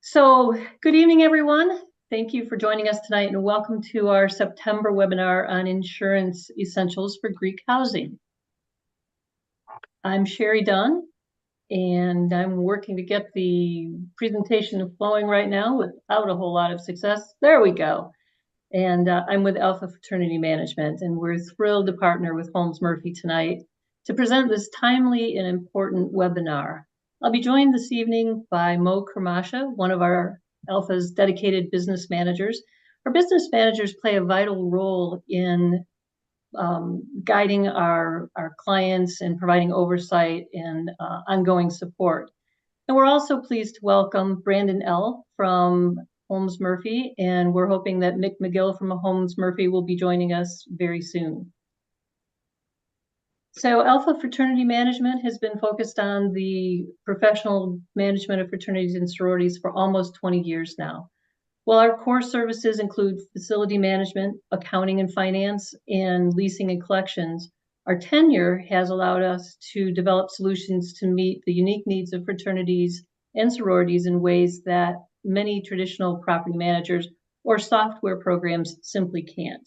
So, good evening, everyone. Thank you for joining us tonight and welcome to our September webinar on insurance essentials for Greek housing. I'm Sherry Dunn, and I'm working to get the presentation flowing right now without a whole lot of success. There we go. And I'm with Alpha Fraternity Management, and we're thrilled to partner with Holmes Murphy tonight to present this timely and important webinar. I'll be joined this evening by Mo Kermasha, one of our Alpha's dedicated business managers. Our business managers play a vital role in guiding our clients and providing oversight and ongoing support. And we're also pleased to welcome Brandon L. from Holmes Murphy, and we're hoping that Mick McGill from Holmes Murphy will be joining us very soon. So Alpha Fraternity Management has been focused on the professional management of fraternities and sororities for almost 20 years now. While our core services include facility management, accounting and finance, and leasing and collections, our tenure has allowed us to develop solutions to meet the unique needs of fraternities and sororities in ways that many traditional property managers or software programs simply can't.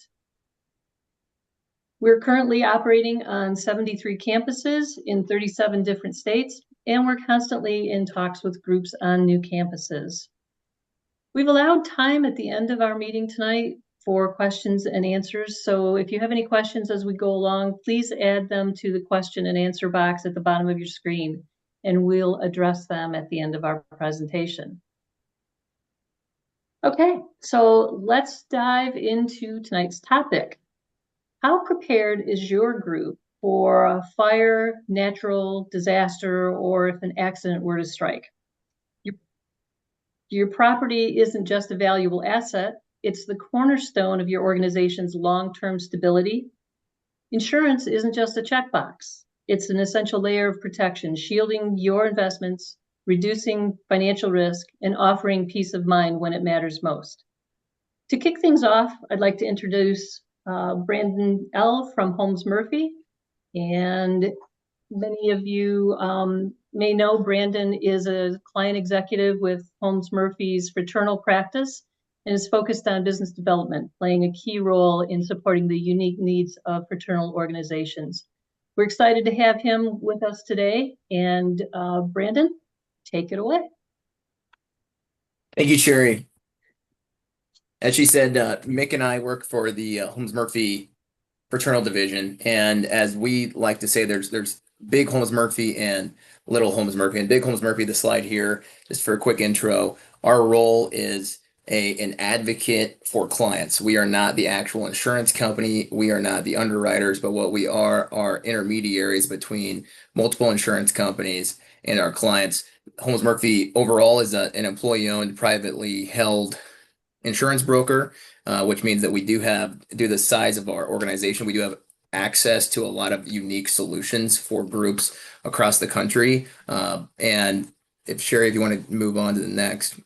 We're currently operating on 73 campuses in 37 different states, and we're constantly in talks with groups on new campuses. We've allowed time at the end of our meeting tonight for questions and answers. So if you have any questions as we go along, please add them to the question and answer box at the bottom of your screen, and we'll address them at the end of our presentation. Okay, so let's dive into tonight's topic. How prepared is your group for a fire, natural disaster, or if an accident were to strike? Your property isn't just a valuable asset, it's the cornerstone of your organization's long-term stability. Insurance isn't just a checkbox, it's an essential layer of protection, shielding your investments, reducing financial risk, and offering peace of mind when it matters most. To kick things off, I'd like to introduce Brandon L. from Holmes Murphy. And many of you may know Brandon is a client executive with Holmes Murphy's fraternal practice and is focused on business development, playing a key role in supporting the unique needs of fraternal organizations. We're excited to have him with us today. And Brandon, take it away. Thank you, Sherry. As she said, Mick and I work for the Holmes Murphy fraternal division, and as we like to say, there's big Holmes Murphy and little Holmes Murphy. And big Holmes Murphy, the slide here, just for a quick intro, our role is an advocate for clients. We are not the actual insurance company. We are not the underwriters, but what we are intermediaries between multiple insurance companies and our clients. Holmes Murphy overall is an employee-owned, privately held insurance broker, which means that we due to the size of our organization, we do have access to a lot of unique solutions for groups across the country. And if Sherry, if you want to move on to the next,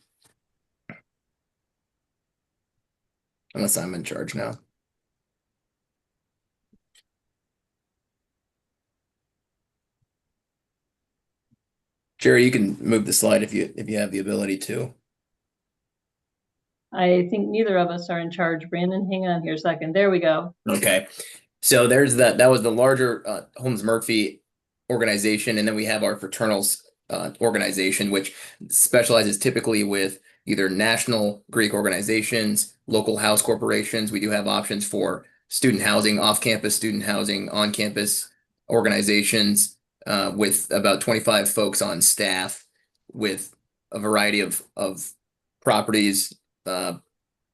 unless I'm in charge now. Sherry, you can move the slide if you have the ability to. I think neither of us are in charge. Brandon, hang on here a second. There we go. Okay. So there's that was the larger Holmes Murphy organization. And then we have our fraternals organization, which specializes typically with either national Greek organizations, local house corporations. We do have options for student housing, off-campus student housing, on-campus organizations with about 25 folks on staff with a variety of properties.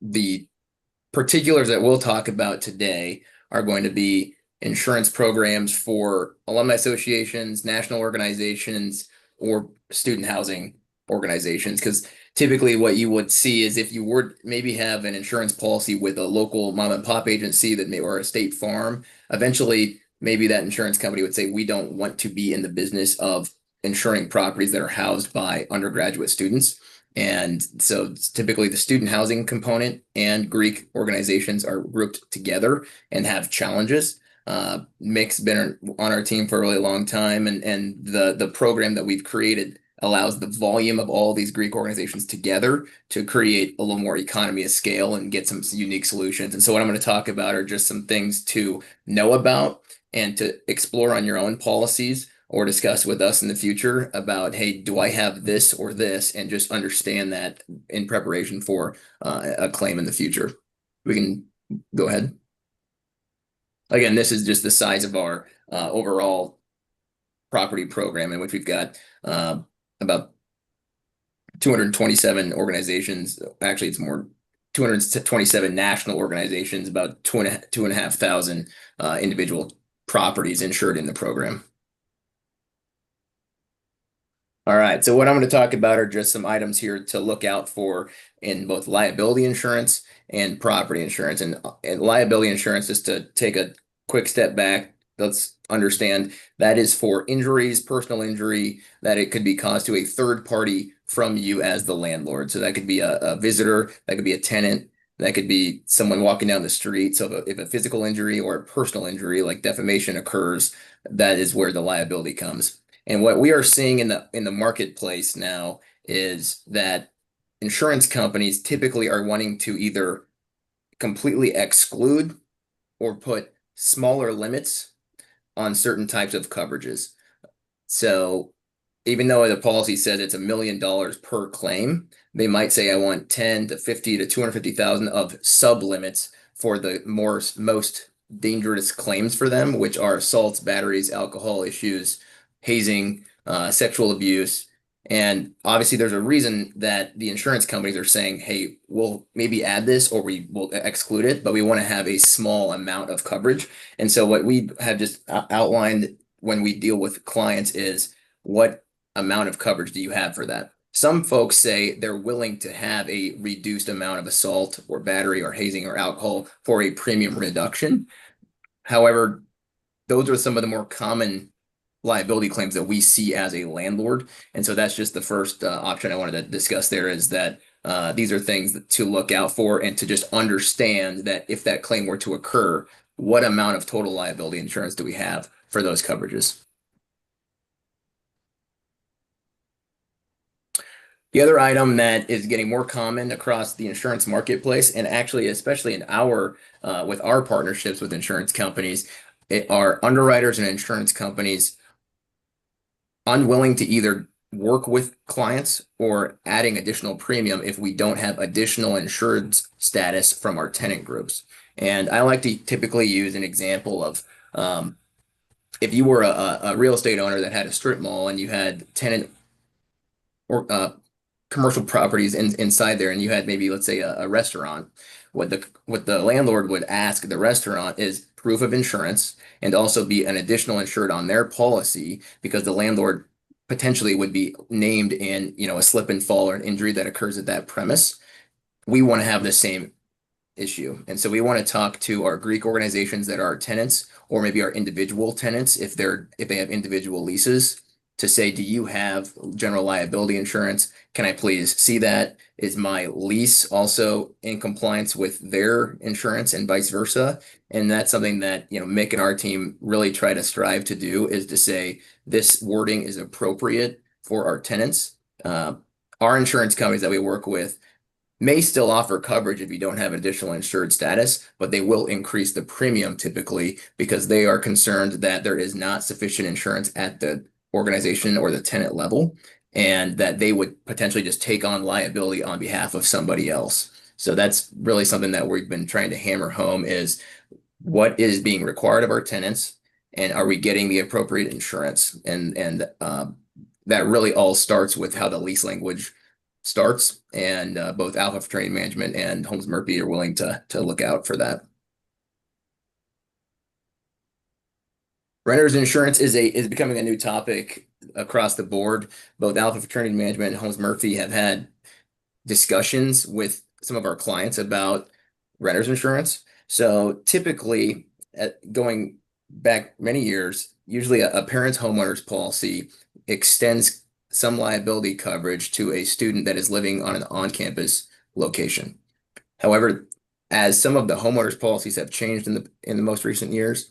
The particulars that we'll talk about today are going to be insurance programs for alumni associations, national organizations, or student housing organizations. Because typically what you would see is if you were maybe have an insurance policy with a local mom and pop agency that may, or a state farm, eventually maybe that insurance company would say, we don't want to be in the business of insuring properties that are housed by undergraduate students. And so typically the student housing component and Greek organizations are grouped together and have challenges. Mick's been on our team for a really long time, and the program that we've created allows the volume of all these Greek organizations together to create a little more economy of scale and get some unique solutions. And so what I'm going to talk about are just some things to know about and to explore on your own policies or discuss with us in the future about, hey, do I have this or this? And just understand that in preparation for a claim in the future. We can go ahead. Again, this is just the size of our overall property program, in which we've got about 227 organizations. Actually, it's more, 227 national organizations, about 2,500 individual properties insured in the program. All right, so what I'm going to talk about are just some items here to look out for in both liability insurance and property insurance. And liability insurance, just to take a quick step back, let's understand that is for injuries, personal injury, that it could be caused to a third party from you as the landlord. So that could be a visitor, that could be a tenant, that could be someone walking down the street. So if a physical injury or a personal injury like defamation occurs, that is where the liability comes. And what we are seeing in the marketplace now is that insurance companies typically are wanting to either completely exclude or put smaller limits on certain types of coverages. So even though the policy says it's $1 million per claim, they might say I want 10 to 50 to 250,000 of sub limits for the most dangerous claims for them, which are assaults, batteries, alcohol issues, hazing, sexual abuse. And obviously there's a reason that the insurance companies are saying, hey, we'll maybe add this or we will exclude it, but we want to have a small amount of coverage. And so what we have just outlined when we deal with clients is, what amount of coverage do you have for that? Some folks say they're willing to have a reduced amount of assault or battery or hazing or alcohol for a premium reduction. However, those are some of the more common liability claims that we see as a landlord. And so that's just the first option I wanted to discuss there, is that these are things to look out for and to just understand that if that claim were to occur, what amount of total liability insurance do we have for those coverages? The other item that is getting more common across the insurance marketplace, and actually especially in our with our partnerships with insurance companies, are underwriters and insurance companies unwilling to either work with clients or adding additional premium if we don't have additional insured status from our tenant groups. And I like to typically use an example of if you were a real estate owner that had a strip mall and you had tenant or commercial properties inside there, and you had maybe, let's say, a restaurant, what the landlord would ask the restaurant is proof of insurance and also be an additional insured on their policy, because the landlord potentially would be named in, a slip and fall or an injury that occurs at that premise. We want to have the same issue. And so we want to talk to our Greek organizations that are our tenants, or maybe our individual tenants if they have individual leases, to say, do you have general liability insurance? Can I please see that? Is my lease also in compliance with their insurance and vice versa? And that's something that, Mick and our team really try to strive to do, is to say this wording is appropriate for our tenants. Our insurance companies that we work with may still offer coverage if you don't have additional insured status, but they will increase the premium typically because they are concerned that there is not sufficient insurance at the organization or the tenant level, and that they would potentially just take on liability on behalf of somebody else. So that's really something that we've been trying to hammer home, is what is being required of our tenants, and are we getting the appropriate insurance? And that really all starts with how the lease language starts, and both Alpha Fraternity Management and Holmes Murphy are willing to look out for that. Renters insurance is becoming a new topic across the board. Both Alpha Fraternity Management and Holmes Murphy have had discussions with some of our clients about renters insurance. So typically, going back many years, usually a parent's homeowner's policy extends some liability coverage to a student that is living on an on-campus location. However, as some of the homeowners policies have changed in the most recent years,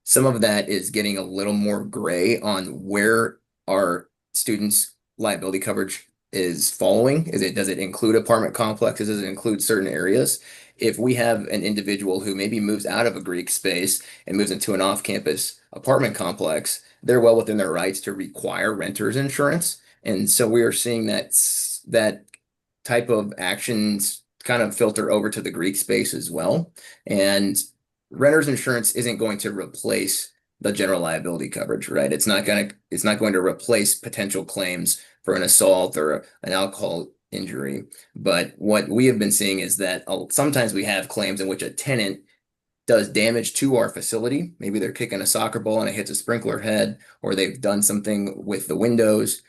some of that is getting a little more gray on where our students liability coverage is following. Does it include apartment complexes? Does it include certain areas? If we have an individual who maybe moves out of a Greek space and moves into an off-campus apartment complex, they're well within their rights to require renters insurance. And so we are seeing that type of actions kind of filter over to the Greek space as well. And renter's insurance isn't going to replace the general liability coverage, right? It's not going to replace potential claims for an assault or an alcohol injury. But what we have been seeing is that sometimes we have claims in which a tenant does damage to our facility. Maybe they're kicking a soccer ball and it hits a sprinkler head, or they've done something with the windows.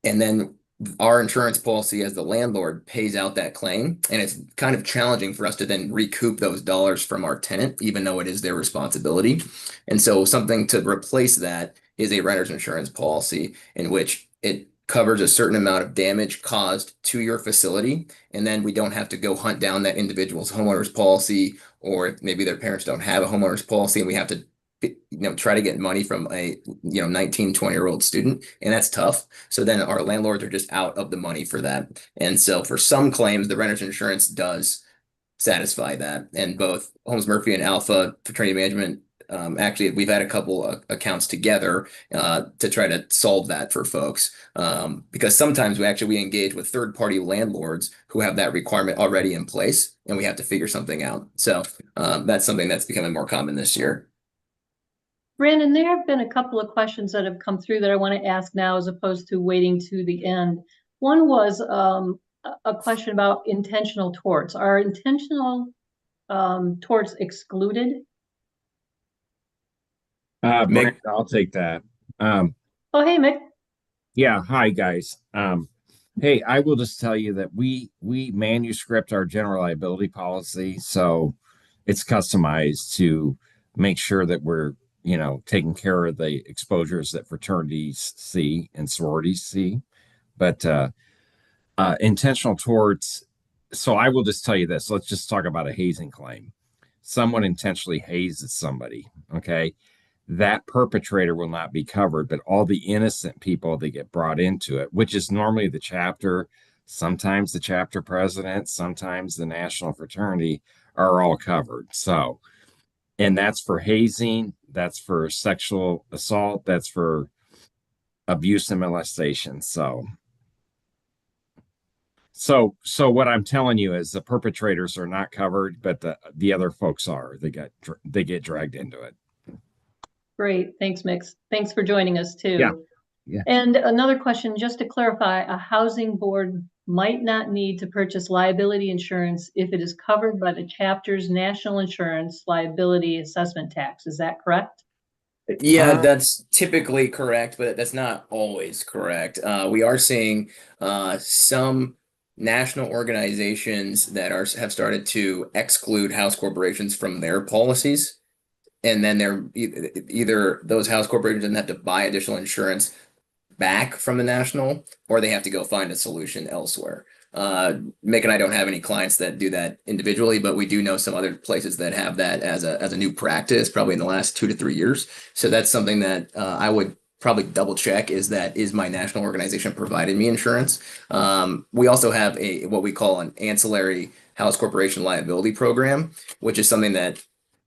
And then our insurance policy as the landlord pays out that claim. And it's kind of challenging for us to then recoup those dollars from our tenant, even though it is their responsibility. And so something to replace that is a renter's insurance policy in which it covers a certain amount of damage caused to your facility. And then we don't have to go hunt down that individual's homeowner's policy, or maybe their parents don't have a homeowner's policy and we have to try to get money from a 19, 20-year-old student, and that's tough. So then our landlords are just out of the money for that. And so for some claims, the renter's insurance does satisfy that. And both Holmes Murphy and Alpha Fraternity Management, actually, we've had a couple of accounts together to try to solve that for folks. Because sometimes we engage with third-party landlords who have that requirement already in place, and we have to figure something out. So that's something that's becoming more common this year. Brandon, there have been a couple of questions that have come through that I want to ask now as opposed to waiting to the end. One was a question about intentional torts. Are intentional torts excluded? Brandon, I'll take that. Oh, hey, Mick. Yeah, hi guys. Hey, I will just tell you that we manuscript our general liability policy, so it's customized to make sure that we're taking care of the exposures that fraternities see and sororities see. But intentional torts. So I will just tell you this. Let's just talk about a hazing claim. Someone intentionally hazes somebody. Okay, that perpetrator will not be covered, but all the innocent people that get brought into it, which is normally the chapter, sometimes the chapter president, sometimes the national fraternity, are all covered. So, and that's for hazing, that's for sexual assault, that's for abuse and molestation. So what I'm telling you is the perpetrators are not covered, but the other folks are. They get dragged into it. Great. Thanks, Mix. Thanks for joining us too. Yeah. Yeah. And another question, just to clarify, a housing board might not need to purchase liability insurance if it is covered by the chapter's national insurance liability assessment tax. Is that correct? Yeah, that's typically correct, but that's not always correct. We are seeing some national organizations that have started to exclude house corporations from their policies. And then they're either those house corporations have to buy additional insurance back from the national, or they have to go find a solution elsewhere. Mick and I don't have any clients that do that individually, but we do know some other places that have that as a new practice, probably in the last 2 to 3 years. So that's something that I would probably double check is my national organization providing me insurance. We also have what we call an ancillary house corporation liability program, which is something that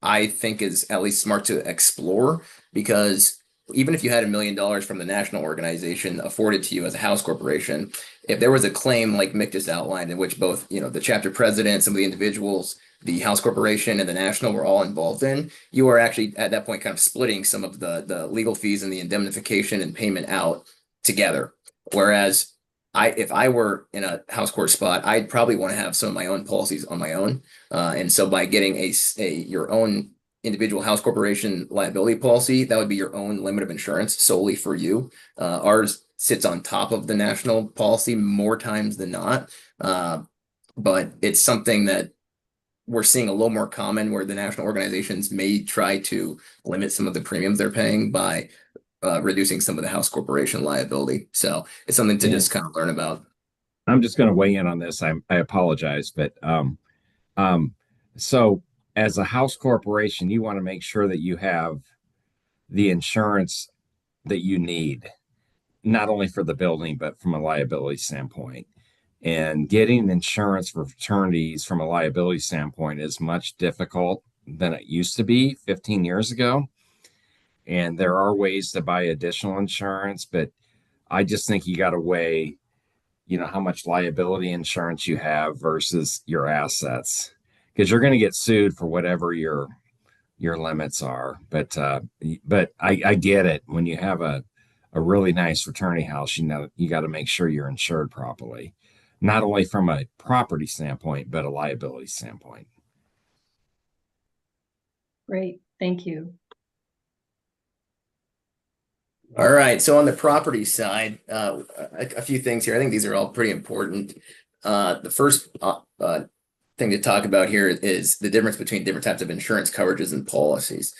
I think is at least smart to explore, because even if you had $1 million from the national organization afforded to you as a house corporation, if there was a claim like Mick just outlined, in which both the chapter president, some of the individuals, the house corporation, and the national were all involved in, you are actually at that point kind of splitting some of the legal fees and the indemnification and payment out together. Whereas if I were in a house court spot, I'd probably want to have some of my own policies on my own. And so by getting your own individual house corporation liability policy, that would be your own limit of insurance solely for you. Ours sits on top of the national policy more times than not. But it's something that we're seeing a little more common, where the national organizations may try to limit some of the premiums they're paying by reducing some of the house corporation liability. So it's something to just kind of learn about. I'm just going to weigh in on this. I apologize, but so as a house corporation, you want to make sure that you have the insurance that you need. not only for the building, but from a liability standpoint. And getting insurance for fraternities from a liability standpoint is much difficult than it used to be 15 years ago. And there are ways to buy additional insurance, but I just think you got to weigh, how much liability insurance you have versus your assets, because you're going to get sued for whatever your limits are. But I get it. When you have a really nice fraternity house, you got to make sure you're insured properly, not only from a property standpoint, but a liability standpoint. Great, thank you. All right. So on the property side, a few things here. I think these are all pretty important. The first thing to talk about here is the difference between different types of insurance coverages and policies.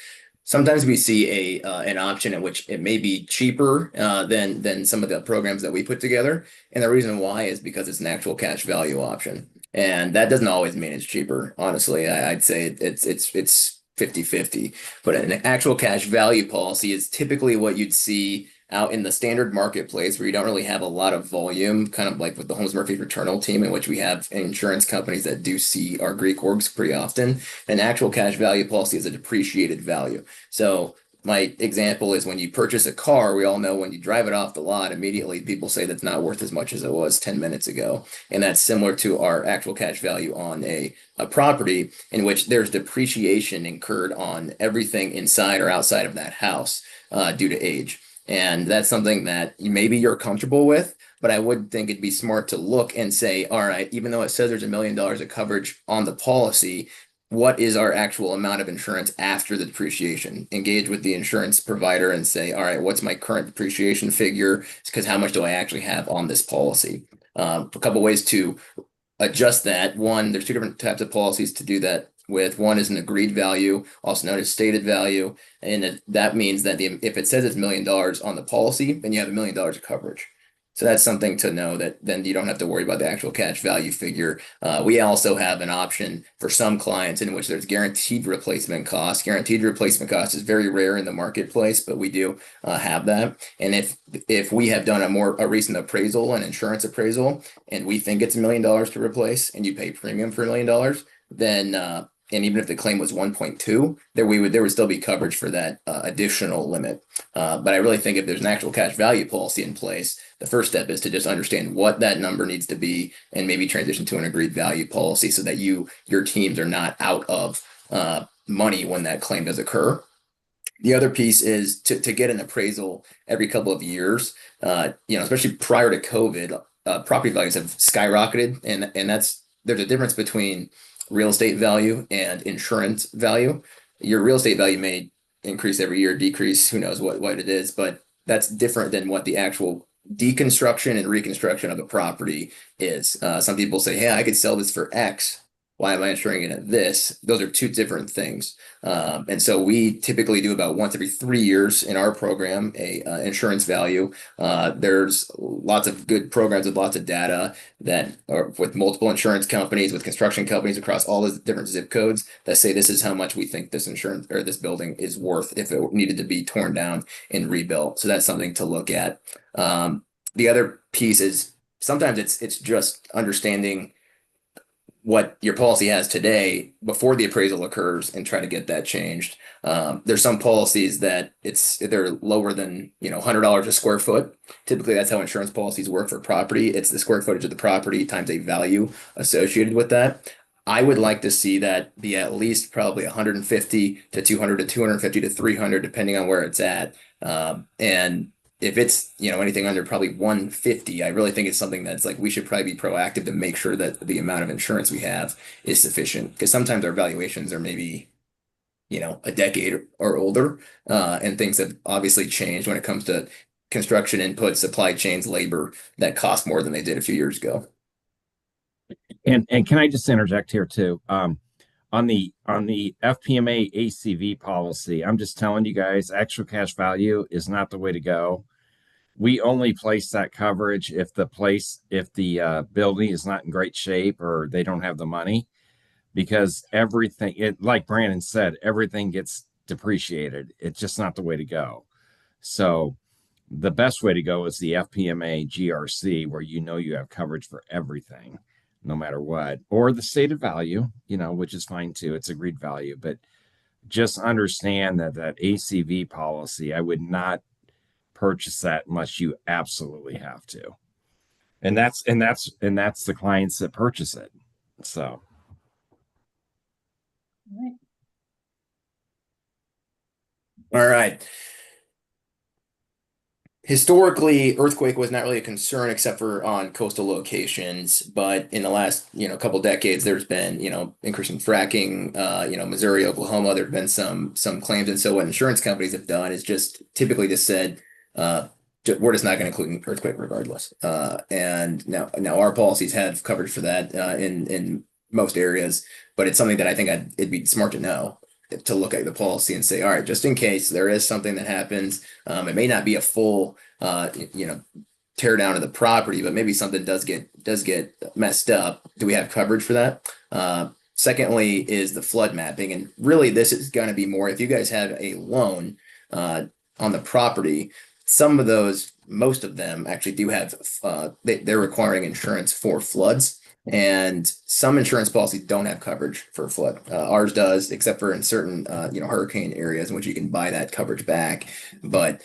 Sometimes we see an option in which it may be cheaper than some of the programs that we put together, and the reason why is because it's an actual cash value option, and that doesn't always mean it's cheaper. Honestly, I'd say it's 50-50, but an actual cash value policy is typically what you'd see out in the standard marketplace where you don't really have a lot of volume, kind of like with the Holmes Murphy fraternal team, in which we have insurance companies that do see our Greek orgs pretty often. An actual cash value policy is a depreciated value. So my example is when you purchase a car, we all know when you drive it off the lot, immediately people say that's not worth as much as it was 10 minutes ago. And that's similar to our actual cash value on a property, in which there's depreciation incurred on everything inside or outside of that house due to age. And that's something that maybe you're comfortable with, but I would think it'd be smart to look and say, all right, even though it says there's $1 million of coverage on the policy, what is our actual amount of insurance after the depreciation? Engage with the insurance provider and say, all right, what's my current depreciation figure? Because how much do I actually have on this policy? A couple ways to adjust that. One, there's two different types of policies to do that with. One is an agreed value, also known as stated value. And that means that if it says it's $1 million on the policy, then you have $1 million of coverage. So that's something to know, that then you don't have to worry about the actual cash value figure. We also have an option for some clients in which there's guaranteed replacement cost. Guaranteed replacement cost is very rare in the marketplace, but we do have that. And if we have done a recent appraisal, an insurance appraisal, and we think it's $1 million to replace, and you pay premium for $1 million, then and even if the claim was 1.2, there would still be coverage for that additional limit. But I really think if there's an actual cash value policy in place, the first step is to just understand what that number needs to be, and maybe transition to an agreed value policy so that your teams are not out of money when that claim does occur. The other piece is to get an appraisal every couple of years. Especially prior to COVID, property values have skyrocketed, and there's a difference between real estate value and insurance value. Your real estate value may increase every year, decrease, who knows what it is, but that's different than what the actual deconstruction and reconstruction of a property is. Some people say, hey, I could sell this for X. Why am I insuring it at this? Those are two different things. And so we typically do about once every 3 years in our program, a insurance value. There's lots of good programs with lots of data that are with multiple insurance companies, with construction companies across all the different zip codes that say this is how much we think this insurance or this building is worth if it needed to be torn down and rebuilt. So that's something to look at. The other piece is sometimes it's just understanding what your policy has today before the appraisal occurs and try to get that changed. There's some policies that they're lower than $100 a square foot. Typically, that's how insurance policies work for property. It's the square footage of the property times a value associated with that. I would like to see that be at least probably 150 to 200 to 250 to 300, depending on where it's at. And if it's anything under probably 150, I really think it's something that's like we should probably be proactive to make sure that the amount of insurance we have is sufficient, because sometimes our valuations are maybe a decade or older, and things have obviously changed when it comes to construction inputs, supply chains, labor that cost more than they did a few years ago. And can I just interject here too? On the FPMA ACV policy, I'm just telling you guys, actual cash value is not the way to go. We only place that coverage if the building is not in great shape or they don't have the money, because like Brandon said, everything gets depreciated. It's just not the way to go. So The best way to go is the FPMA GRC, where you have coverage for everything, no matter what, or the stated value, which is fine too. It's agreed value, but just understand that ACV policy, I would not purchase that unless you absolutely have to. And that's the clients that purchase it. So Right. All right. Historically, earthquake was not really a concern except for on coastal locations, but in the last, couple decades, there's been, increasing fracking, Missouri, Oklahoma, there've been some claims. And so what insurance companies have done is just typically just said, we're just not going to include an earthquake regardless. And now our policies have coverage for that in most areas, but it's something that I think it'd be smart to know, to look at the policy and say, all right, just in case there is something that happens, it may not be a full, tear down of the property, but maybe something does get messed up. Do we have coverage for that? Secondly, is the flood mapping, and really this is going to be more if you guys have a loan on the property. Some of those, most of them actually do have, they're requiring insurance for floods. And some insurance policies don't have coverage for flood. Ours does, except for in certain, hurricane areas in which you can buy that coverage back. But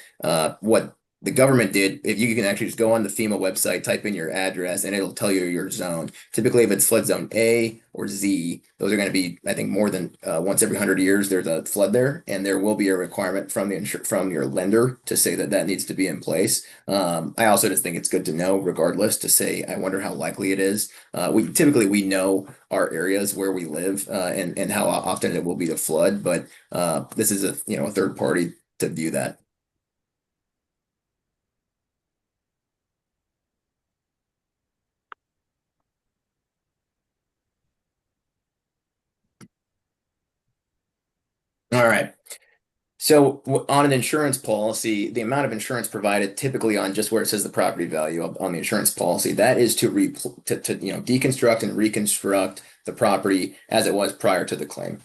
what the government did, if you can actually just go on the FEMA website, type in your address, and it'll tell you your zone. Typically, if it's flood zone A or Z, those are going to be, I think, more than once every 100 years, there's a flood there, and there will be a requirement from from your lender to say that needs to be in place. I also just think it's good to know, regardless, to say, I wonder how likely it is. We know our areas where we live and how often it will be to flood, but this is a third party to view that. All right. So on an insurance policy, the amount of insurance provided typically on just where it says the property value on the insurance policy, that is to deconstruct and reconstruct the property as it was prior to the claim.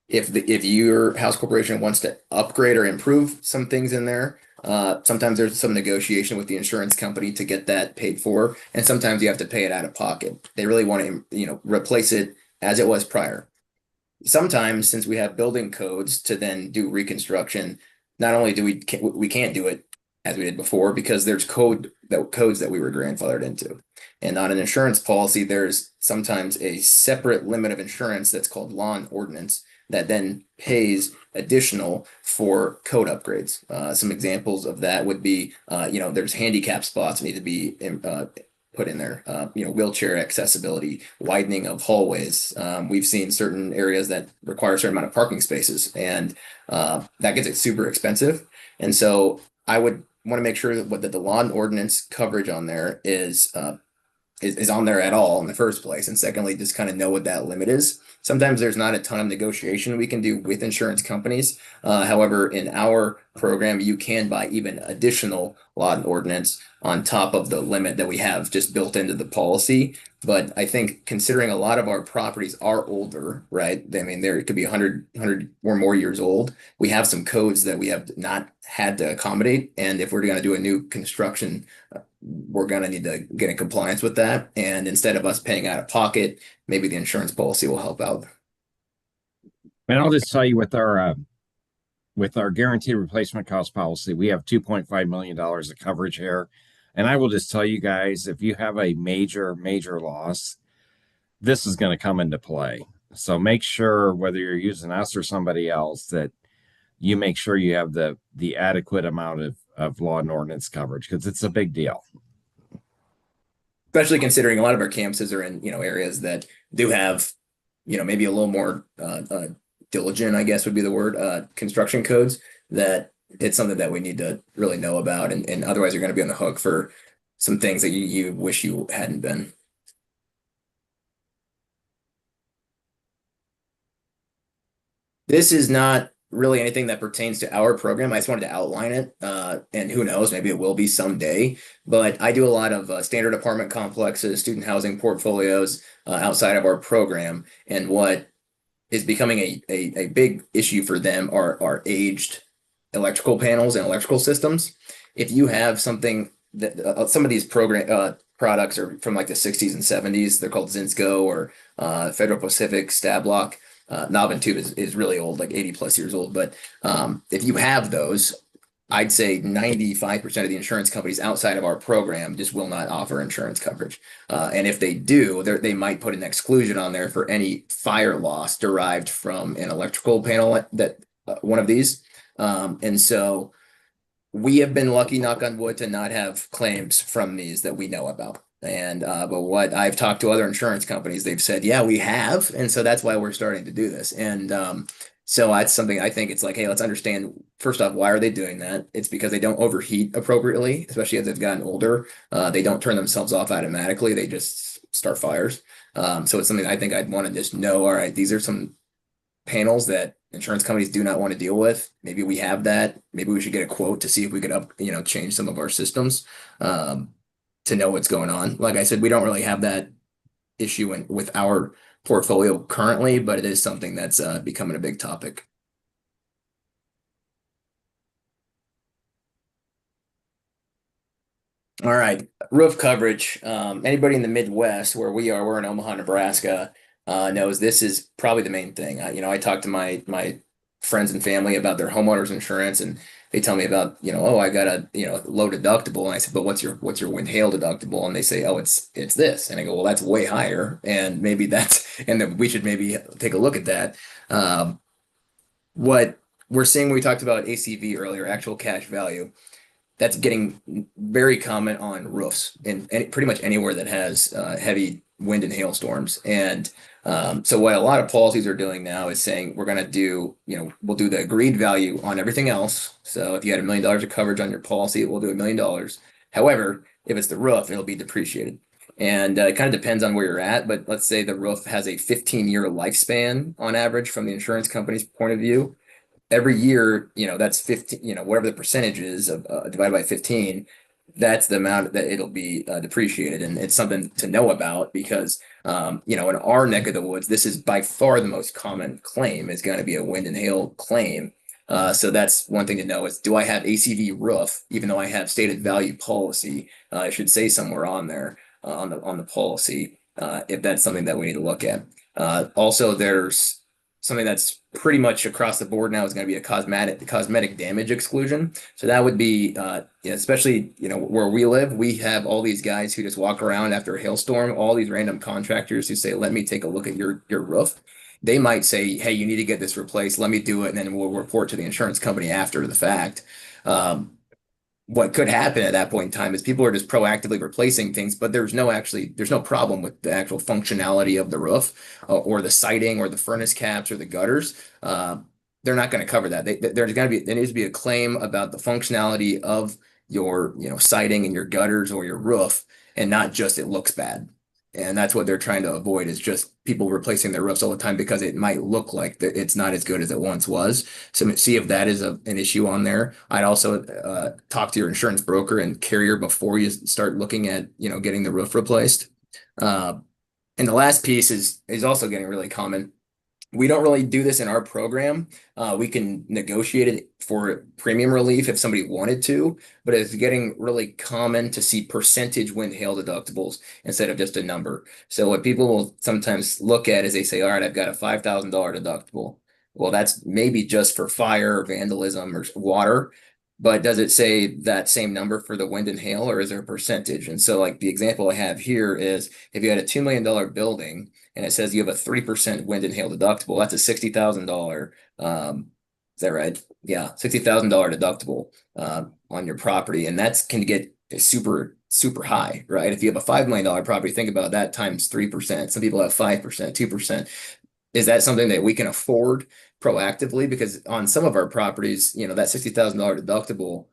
If your house corporation wants to upgrade or improve some things in there, sometimes there's some negotiation with the insurance company to get that paid for, and sometimes you have to pay it out of pocket. They really want to, replace it as it was prior. Sometimes, since we have building codes to then do reconstruction, not only do we can't do it as we did before because there's codes that we were grandfathered into. And on an insurance policy, there's sometimes a separate limit of insurance that's called law and ordinance that then pays additional for code upgrades. Some examples of that would be, there's handicap spots need to be put in there, wheelchair accessibility, widening of hallways. We've seen certain areas that require a certain amount of parking spaces, and that gets it super expensive. And so I would want to make sure that the law and ordinance coverage on there is on there at all in the first place. And secondly, just kind of know what that limit is. Sometimes there's not a ton of negotiation we can do with insurance companies. However, in our program, you can buy even additional law and ordinance on top of the limit that we have just built into the policy. But I think considering a lot of our properties are older, right? I mean, there could be 100 or more years old. We have some codes that we have not had to accommodate. And if we're going to do a new construction, we're going to need to get in compliance with that. And instead of us paying out of pocket, maybe the insurance policy will help out. And I'll just tell you, with our guaranteed replacement cost policy, we have $2.5 million of coverage here. And I will just tell you guys, if you have a major loss, this is going to come into play. So make sure, whether you're using us or somebody else, that you make sure you have the adequate amount of law and ordinance coverage, because it's a big deal. Especially considering a lot of our campuses are in, areas that do have, maybe a little more diligent, I guess would be the word, construction codes, that it's something that we need to really know about. And otherwise you're going to be on the hook for some things that you wish you hadn't been. This is not really anything that pertains to our program. I just wanted to outline it, and who knows, maybe it will be someday. But I do a lot of standard apartment complexes, student housing portfolios outside of our program, and what is becoming a big issue for them are aged electrical panels and electrical systems. if you have something that some of these products are from like the 60s and 70s, they're called Zinsco or Federal Pacific Stab Lock. Knob and tube is really old, like 80 plus years old. But if you have those, I'd say 95% of the insurance companies outside of our program just will not offer insurance coverage. And if they do, they might put an exclusion on there for any fire loss derived from an electrical panel that one of these. And so we have been lucky, knock on wood, to not have claims from these that we know about. And but what I've talked to other insurance companies, they've said, yeah, we have, and so that's why we're starting to do this. And so that's something I think it's like, hey, let's understand first off, why are they doing that? It's because they don't overheat appropriately, especially as they've gotten older. They don't turn themselves off automatically; they just start fires. So it's something I think I'd want to just know. All right, these are some panels that insurance companies do not want to deal with. Maybe we have that. Maybe we should get a quote to see if we could change some of our systems to know what's going on. Like I said, we don't really have that issue with our portfolio currently, but it is something that's becoming a big topic. All right, roof coverage. Anybody in the Midwest where we are, we're in Omaha, Nebraska, knows this is probably the main thing. I talk to my friends and family about their homeowners insurance, and they tell me about, oh, I got a low deductible, and I said, but what's your wind hail deductible? And they say, oh, it's this, and I go, well, that's way higher, and maybe and then we should maybe take a look at that. What we're seeing, we talked about ACV earlier, actual cash value, that's getting very common on roofs and pretty much anywhere that has heavy wind and hailstorms. And so what a lot of policies are doing now is saying we're going to do, we'll do the agreed value on everything else. So if you had $1 million of coverage on your policy, we'll do $1 million. However, if it's the roof, it'll be depreciated. And it kind of depends on where you're at, but let's say the roof has a 15-year lifespan on average from the insurance company's point of view. Every year, that's 15, whatever the percentage is of divided by 15, that's the amount that it'll be depreciated. And it's something to know about because, in our neck of the woods, this is by far the most common claim is going to be a wind and hail claim. So that's one thing to know is, do I have ACV roof, even though I have stated value policy? I should say somewhere on there on the policy if that's something that we need to look at. Also, there's something that's pretty much across the board now is going to be a cosmetic damage exclusion. So that would be, especially, where we live, we have all these guys who just walk around after a hailstorm, all these random contractors who say, let me take a look at your roof. They might say, hey, you need to get this replaced. Let me do it. And then we'll report to the insurance company after the fact. What could happen at that point in time is people are just proactively replacing things, but there's no problem with the actual functionality of the roof or the siding or the furnace caps or the gutters. They're not going to cover that. There needs to be a claim about the functionality of your, siding and your gutters or your roof, and not just it looks bad. And that's what they're trying to avoid is just people replacing their roofs all the time because it might look like it's not as good as it once was. So see if that is an issue on there. I'd also talk to your insurance broker and carrier before you start looking at, getting the roof replaced. And the last piece is also getting really common. We don't really do this in our program. We can negotiate it for premium relief if somebody wanted to, but it's getting really common to see percentage wind hail deductibles instead of just a number. So what people will sometimes look at is they say, all right, I've got a $5,000 deductible. Well, that's maybe just for fire or vandalism or water, but does it say that same number for the wind and hail, or is there a percentage? And so like the example I have here is if you had a $2 million building and it says you have a 3% wind and hail deductible, that's a $60,000. Is that right? Yeah, $60,000 deductible on your property. And that's can get super, super high, right? If you have a $5 million property, think about that times 3%. Some people have 5%, 2%. Is that something that we can afford proactively? Because on some of our properties, that $60,000 deductible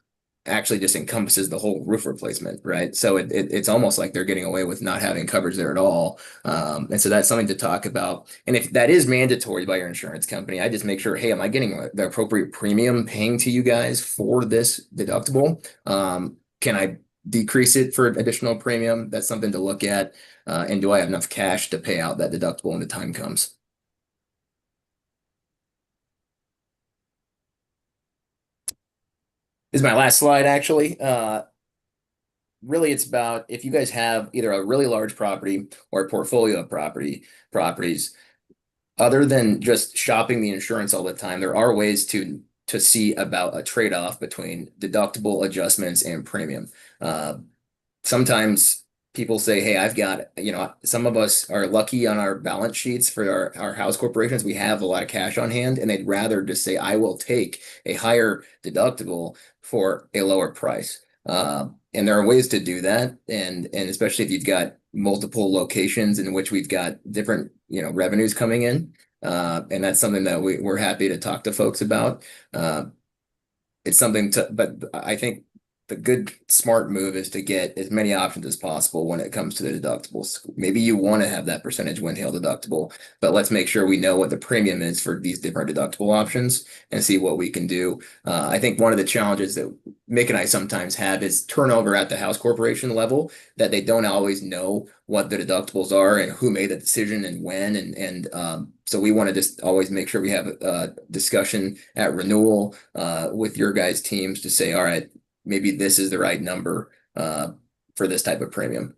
actually just encompasses the whole roof replacement, right? So it's almost like they're getting away with not having coverage there at all. And so that's something to talk about. And if that is mandatory by your insurance company, I just make sure, hey, am I getting the appropriate premium paying to you guys for this deductible? Can I decrease it for additional premium? That's something to look at. And do I have enough cash to pay out that deductible when the time comes? is my last slide actually. Really, it's about if you guys have either a really large property or a portfolio of properties, other than just shopping the insurance all the time, there are ways to see about a trade-off between deductible adjustments and premium. Sometimes people say, hey, I've got, some of us are lucky on our balance sheets for our house corporations. We have a lot of cash on hand, and they'd rather just say, I will take a higher deductible for a lower price. And there are ways to do that. And especially if you've got multiple locations in which we've got different, revenues coming in. And that's something that we're happy to talk to folks about. It's something but I think the good smart move is to get as many options as possible when it comes to the deductibles. Maybe you want to have that percentage wind hail deductible, but let's make sure we know what the premium is for these different deductible options and see what we can do. I think one of the challenges that Mick and I sometimes have is turnover at the house corporation level, that they don't always know what the deductibles are and who made the decision and when. And so we want to just always make sure we have a discussion at renewal with your guys' teams to say, all right, maybe this is the right number for this type of premium.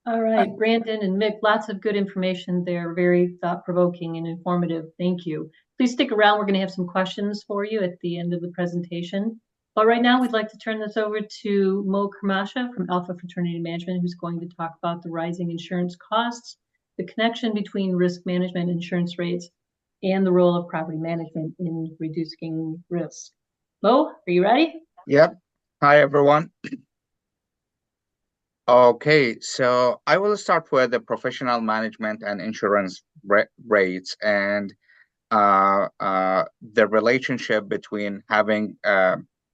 All right, Brandon and Mick, lots of good information there, very thought-provoking and informative. Thank you. Please stick around. We're going to have some questions for you at the end of the presentation. But right now, we'd like to turn this over to Mo Kermasha from Alpha Fraternity Management, who's going to talk about the rising insurance costs, the connection between risk management, insurance rates, and the role of property management in reducing risk. Mo, are you ready? Yep. Hi, everyone. Okay, so I will start with the professional management and insurance rates and the relationship between having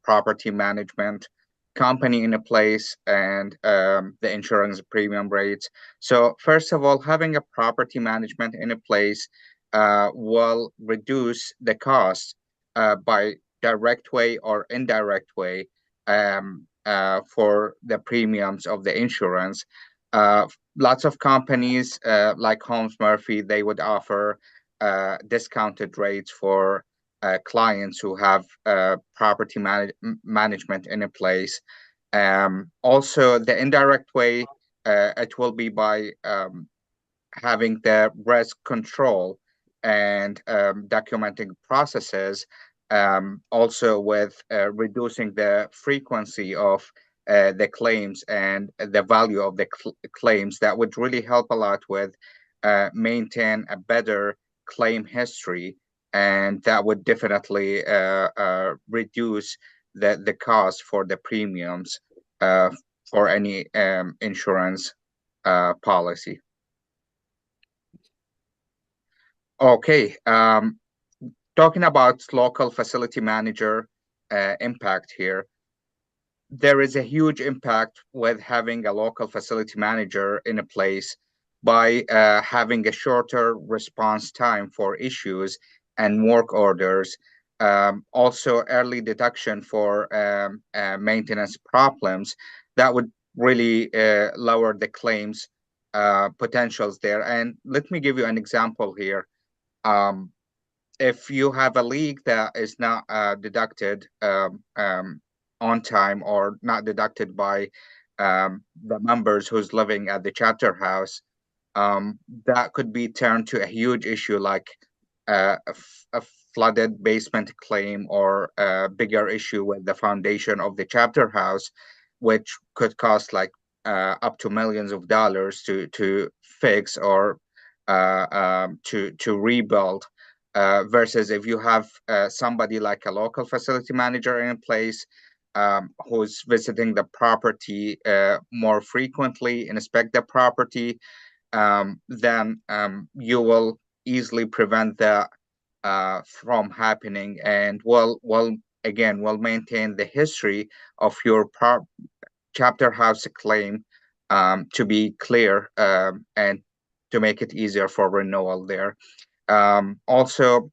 property management company in a place and the insurance premium rates. So first of all, having a property management in a place will reduce the cost by direct way or indirect way for the premiums of the insurance. Lots of companies like Holmes Murphy, they would offer discounted rates for clients who have property management in a place. Also, the indirect way, it will be by having the risk control and documenting processes, also with reducing the frequency of the claims and the value of the claims. That would really help a lot with maintain a better claim history, and that would definitely reduce the cost for the premiums for any insurance policy. Okay, talking about local facility manager impact here, there is a huge impact with having a local facility manager in a place by having a shorter response time for issues and work orders. Also, early detection for maintenance problems that would really lower the claims potentials there. And let me give you an example here. If you have a leak that is not deducted on time or not deducted by the members who's living at the chapter house, that could be turned to a huge issue like a flooded basement claim or a bigger issue with the foundation of the chapter house, which could cost like up to millions of dollars to fix or to rebuild. Versus if you have somebody like a local facility manager in place who's visiting the property more frequently, inspect the property, then you will easily prevent that from happening, and will maintain the history of your chapter house claim to be clear and to make it easier for renewal there. Also,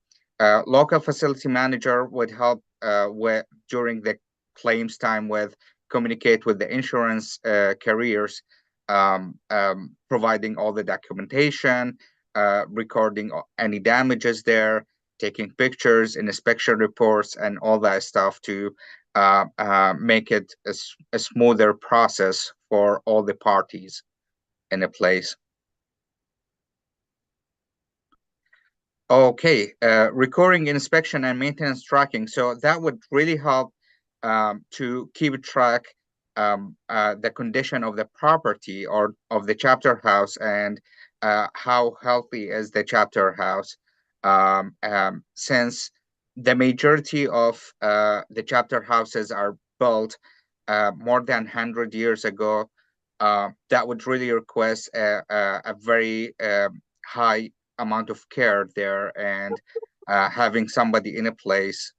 local facility manager would help with during the claims time with communicate with the insurance carriers, providing all the documentation, recording any damages there, taking pictures, inspection reports, and all that stuff to make it a smoother process for all the parties in a place. Okay, recurring inspection and maintenance tracking. So that would really help to keep track the condition of the property or of the chapter house, and how healthy is the chapter house. Since the majority of the chapter houses are built more than 100 years ago, that would really request a very high amount of care there, and having somebody in a place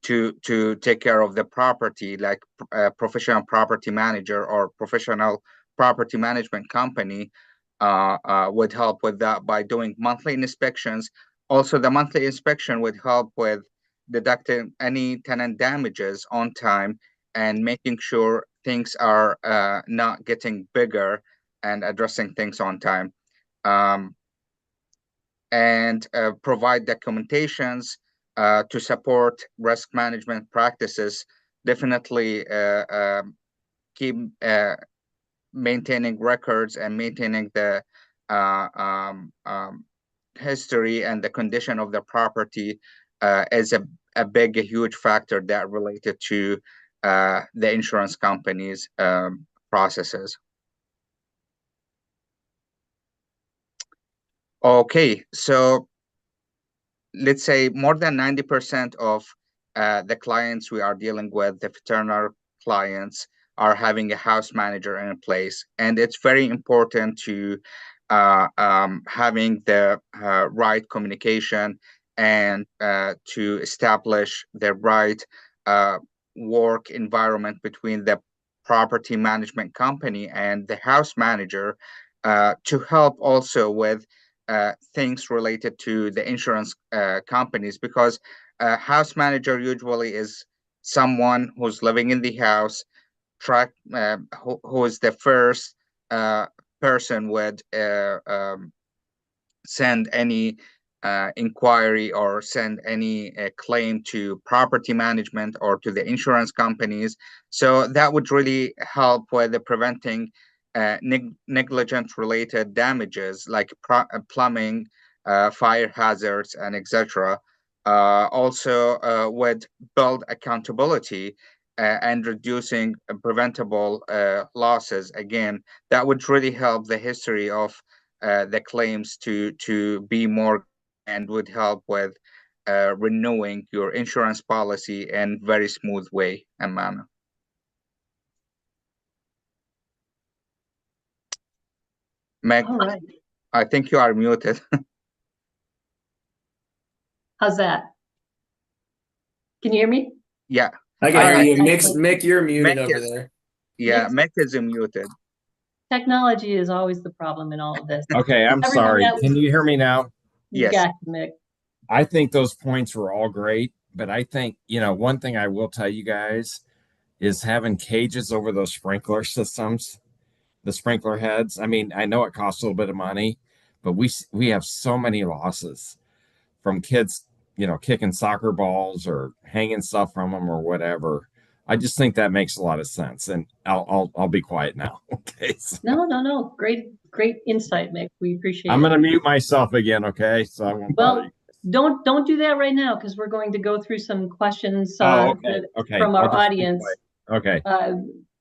to take care of the property, like a professional property manager or professional property management company, would help with that by doing monthly inspections. Also, the monthly inspection would help with deducting any tenant damages on time and making sure things are not getting bigger, and addressing things on time. And provide documentations to support risk management practices. Definitely keep maintaining records and maintaining the history and the condition of the property is a big, a huge factor that related to the insurance companies' processes. Okay, so let's say more than 90% of the clients we are dealing with, the fraternal clients, are having a house manager in place. And it's very important to having the right communication, and to establish the right work environment between the property management company and the house manager, to help also with things related to the insurance companies, because a house manager usually is someone who's living in the house, who is the first person would send any inquiry or send any claim to property management or to the insurance companies. So that would really help with preventing negligent related damages like plumbing, fire hazards, and etc. Also would build accountability and reducing preventable losses. Again, that would really help the history of the claims to be more, and would help with renewing your insurance policy in very smooth way and manner. Meg, All right. I think you are muted. How's that? Can you hear me? Yeah. I can hear Alright. you. Mick, you're muted Mick over is- there. Yeah, Nick's- Meg is muted. Technology is always the problem in all of this. Okay, I'm Everything sorry. that was- Can you hear me now? You Yes. got it, Mick. I think those points were all great, but I think, one thing I will tell you guys is having cages over those sprinkler systems, the sprinkler heads. I mean, I know it costs a little bit of money, but we have so many losses from kids, kicking soccer balls or hanging stuff from them or whatever. I just think that makes a lot of sense, and I'll be quiet now. Okay, so No. Great insight, Mick. We appreciate I'm it. gonna mute myself again. Okay, so I won't bother Well, you. don't do that right now, because we're going to go through some questions Okay. from I'll our just be audience. quiet. Okay.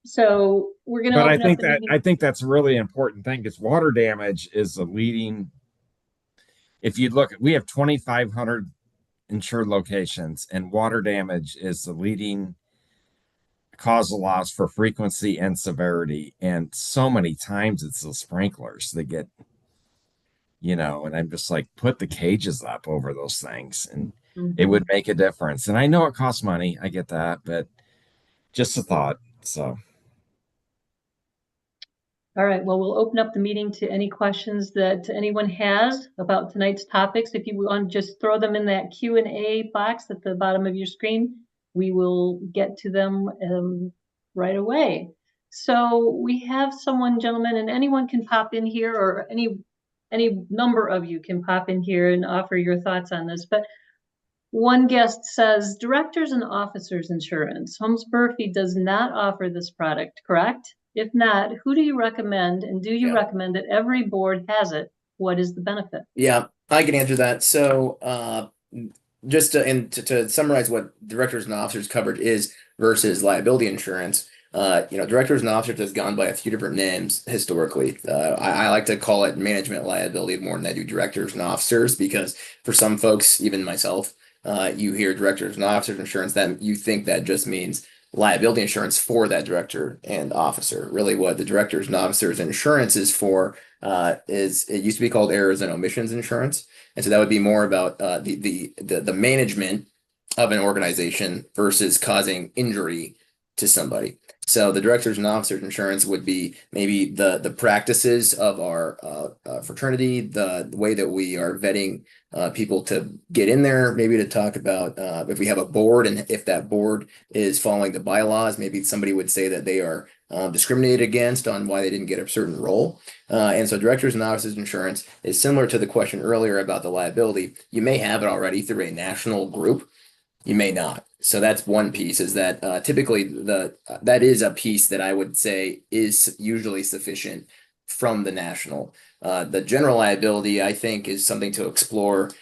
So we're going to But open up the meeting. I think that's a really important thing, because water damage is the leading. If you look, we have 2,500 insured locations, and water damage is the leading cause of loss for frequency and severity. And so many times it's the sprinklers that get, and I'm just like, put the cages up over those things, and it would make a difference. And I know it costs money, I get that, but just a thought. So All right, well, we'll open up the meeting to any questions that anyone has about tonight's topics. If you want to just throw them in that Q&A box at the bottom of your screen, we will get to them right away. So we have someone, gentlemen, and anyone can pop in here, or any any number of you can pop in here and offer your thoughts on this. But one guest says, directors and officers insurance. Holmes Murphy does not offer this product, correct? If not, who do you recommend? And do you recommend that every board has it? What is the benefit? Yeah, I can answer that. So just to summarize what directors and officers coverage is versus liability insurance, directors and officers has gone by a few different names historically. I like to call it management liability more than I do directors and officers, because for some folks, even myself, you hear directors and officers insurance, that you think that just means liability insurance for that director and officer. Really, what the directors and officers insurance is for is, it used to be called errors and omissions insurance, and so that would be more about the management of an organization versus causing injury to somebody. So the directors and officers insurance would be maybe the practices of our fraternity, the way that we are vetting people to get in there, maybe to talk about if we have a board, and if that board is following the bylaws, maybe somebody would say that they are discriminated against on why they didn't get a certain role. And so directors and officers insurance is similar to the question earlier about the liability. You may have it already through a national group. You may not. So that's one piece, is that typically that is a piece that I would say is usually sufficient from the national. The general liability, I think, is something to explore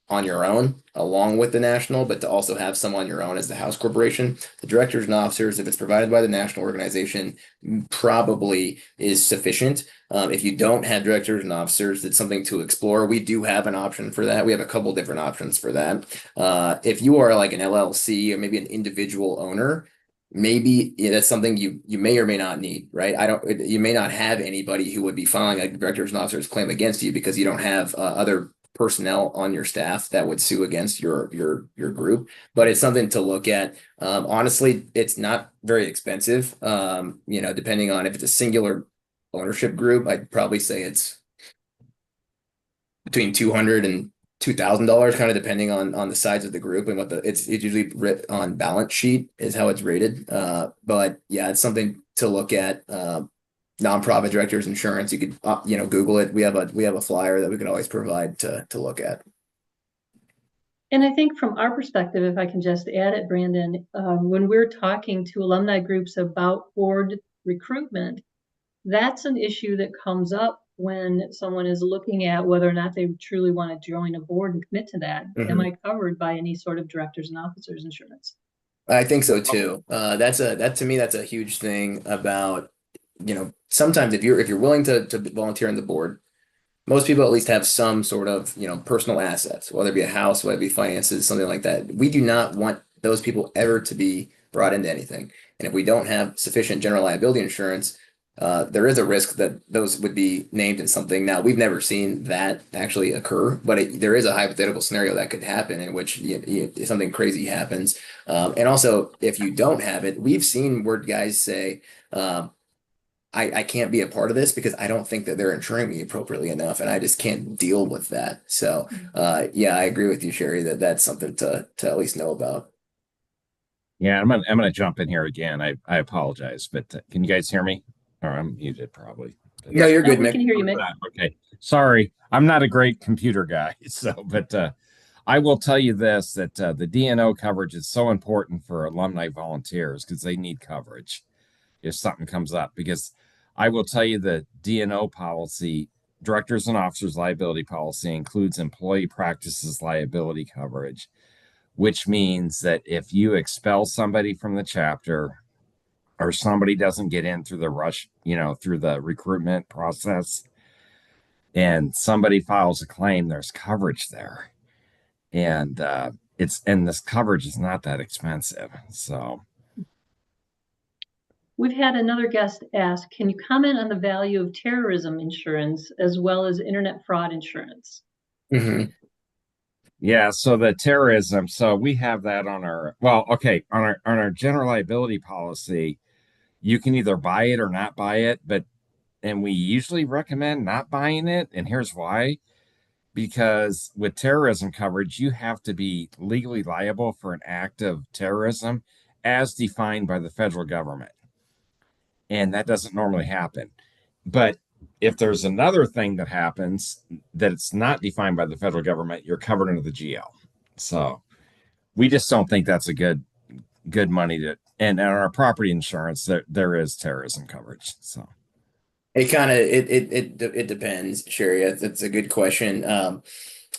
on your own along with the national, but to also have some on your own as the house corporation. The directors and officers, if it's provided by the national organization, probably is sufficient. If you don't have directors and officers, it's something to explore. We do have an option for that. We have a couple different options for that. If you are like an LLC or maybe an individual owner, maybe that's something you may or may not need, right? You may not have anybody who would be filing a directors and officers claim against you because you don't have other personnel on your staff that would sue against your group, but it's something to look at. Honestly, it's not very expensive. Depending on if it's a singular ownership group, I'd probably say it's between $200 and $2,000, kind of depending on the size of the group and what it's usually written on balance sheet is how it's rated. But yeah, it's something to look at. Nonprofit directors insurance, you could Google it. We have a flyer that we can always provide to look at. And I think from our perspective, if I can just add it, Brandon, when we're talking to alumni groups about board recruitment, that's an issue that comes up when someone is looking at whether or not they truly want to join a board and commit to that. Am I covered by any sort of directors and officers insurance? I think so too. To me, that's a huge thing about, sometimes if you're willing to volunteer on the board, most people at least have some sort of, personal assets, whether it be a house, whether it be finances, something like that. We do not want those people ever to be brought into anything. And if we don't have sufficient general liability insurance, there is a risk that those would be named in something. Now, we've never seen that actually occur, but there is a hypothetical scenario that could happen in which something crazy happens. And also, if you don't have it, we've seen where guys say, I can't be a part of this because I don't think that they're insuring me appropriately enough, and I just can't deal with that. So, yeah, I agree with you, Sherry, that that's something to at least know about. Yeah, I'm gonna jump in here again. I apologize, but can you guys hear me? Or I'm muted probably. No, you're good, We Mick. can hear you, Mick. Okay, sorry, I'm not a great computer guy, but I will tell you this, that the D&O coverage is so important for alumni volunteers because they need coverage if something comes up. Because I will tell you the D&O policy, directors and officers liability policy, includes employee practices liability coverage, which means that if you expel somebody from the chapter or somebody doesn't get in through the rush, through the recruitment process, and somebody files a claim, there's coverage there. And this coverage is not that expensive. So we've had another guest ask, can you comment on the value of terrorism insurance as well as internet fraud insurance? Mm-hmm. Yeah, so the terrorism, so we have that on our general liability policy. You can either buy it or not buy it, and we usually recommend not buying it, and here's why. Because with terrorism coverage, you have to be legally liable for an act of terrorism as defined by the federal government. And that doesn't normally happen. But if there's another thing that happens that it's not defined by the federal government, you're covered under the GL. So we just don't think that's a good money to. And on our property insurance, there is terrorism coverage. So It kind of it depends, Sherry. That's a good question.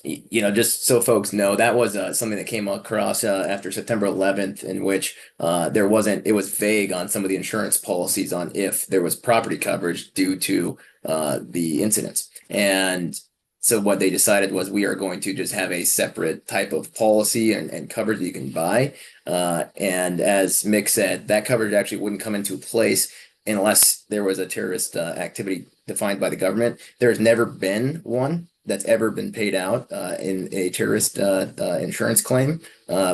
Just so folks know, that was something that came across after September 11th, in which it was vague on some of the insurance policies on if there was property coverage due to the incidents. And so what they decided was we are going to just have a separate type of policy and coverage that you can buy. And as Mick said, that coverage actually wouldn't come into place unless there was a terrorist activity defined by the government. There has never been one that's ever been paid out in a terrorist insurance claim.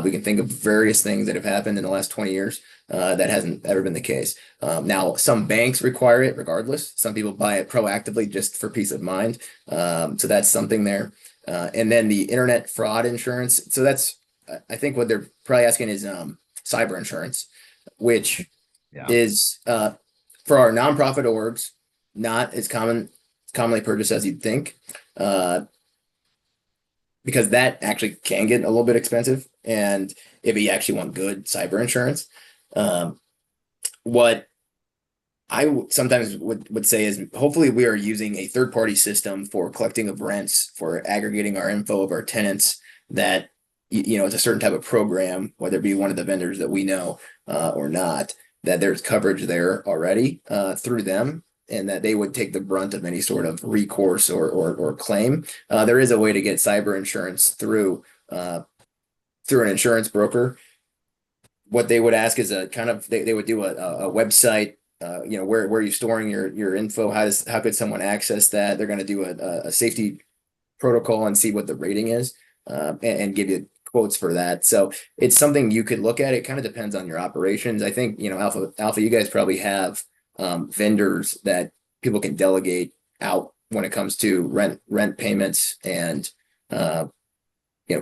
We can think of various things that have happened in the last 20 years. That hasn't ever been the case. Now, some banks require it regardless. Some people buy it proactively just for peace of mind. So that's something there. And then the internet fraud insurance. So I think what they're probably asking is cyber insurance, which is for our nonprofit orgs, not as commonly purchased as you'd think, because that actually can get a little bit expensive. And if you actually want good cyber insurance, what I sometimes would say is hopefully we are using a third-party system for collecting of rents, for aggregating our info of our tenants, that it's a certain type of program, whether it be one of the vendors that we know or not, that there's coverage there already through them, and that they would take the brunt of any sort of recourse or claim. There is a way to get cyber insurance through an insurance broker. What they would ask is they would do a website, where are you storing your info? How could someone access that? They're going to do a safety protocol and see what the rating is, and give you quotes for that. So it's something you could look at. It kind of depends on your operations. I think, Alpha, you guys probably have vendors that people can delegate out when it comes to rent payments and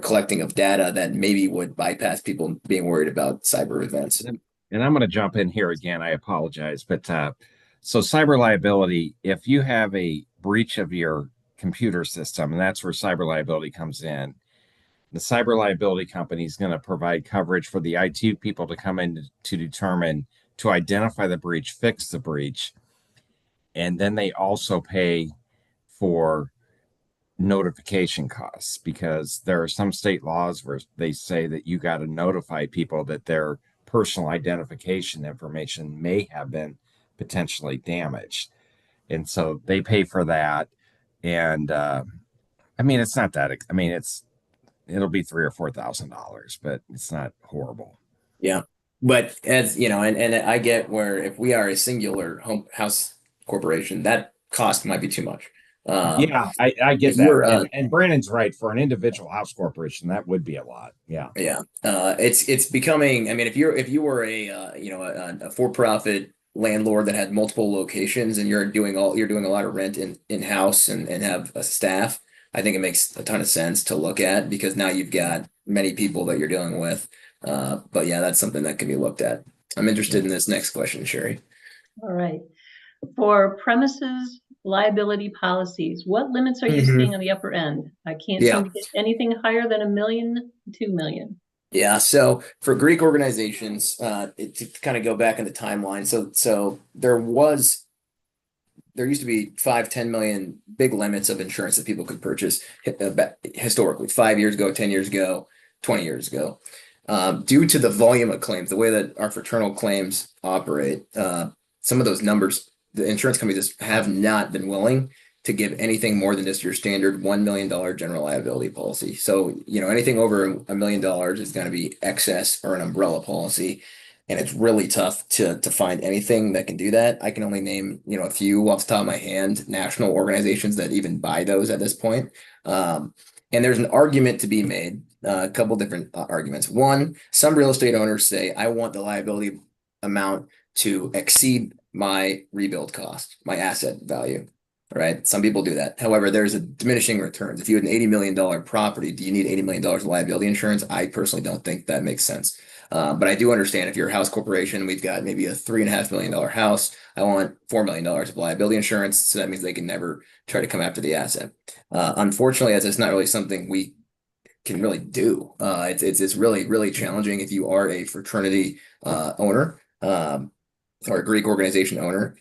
collecting of data that maybe would bypass people being worried about cyber events. And I'm going to jump in here again. I apologize, but so cyber liability, if you have a breach of your computer system, and that's where cyber liability comes in, the cyber liability company is going to provide coverage for the IT people to come in to identify the breach, fix the breach, and then they also pay for notification costs, because there are some state laws where they say that you got to notify people that their personal identification information may have been potentially damaged, and so they pay for that. And it's not that. It'll be $3,000 or $4,000, but it's not horrible. Yeah, but as you know, and I get where if we are a singular house corporation, that cost might be too much. Yeah, I get that. And Brandon's right. For an individual house corporation, that would be a lot. Yeah. Yeah. It's becoming, I mean, if you were a for-profit landlord that had multiple locations and you're doing a lot of rent in-house and have a staff, I think it makes a ton of sense to look at, because now you've got many people that you're dealing with. But yeah, that's something that can be looked at. I'm interested in this next question, Sherry. All right. For premises liability policies, what limits are you seeing on the upper end? I can't seem to get anything higher than $1 million, $2 million. Yeah, so for Greek organizations, to kind of go back in the timeline, so there used to be 5-10 million big limits of insurance that people could purchase historically, 5 years ago, 10 years ago, 20 years ago. Due to the volume of claims, the way that our fraternal claims operate, some of those numbers, the insurance companies just have not been willing to give anything more than just your standard $1 million general liability policy. So, anything over $1 million is going to be excess or an umbrella policy. And it's really tough to find anything that can do that. I can only name, a few off the top of my hand, national organizations that even buy those at this point. And there's an argument to be made, a couple different arguments. One, some real estate owners say, I want the liability amount to exceed my rebuild cost, my asset value. right? Some people do that. However, there's a diminishing returns. If you had an $80 million property, do you need $80 million of liability insurance? I personally don't think that makes sense. But I do understand if you're a house corporation, we've got maybe a $3.5 million house. I want $4 million of liability insurance. So that means they can never try to come after the asset. Unfortunately, as it's not really something we can really do. It's really, really challenging if you are a fraternity owner or a Greek organization owner.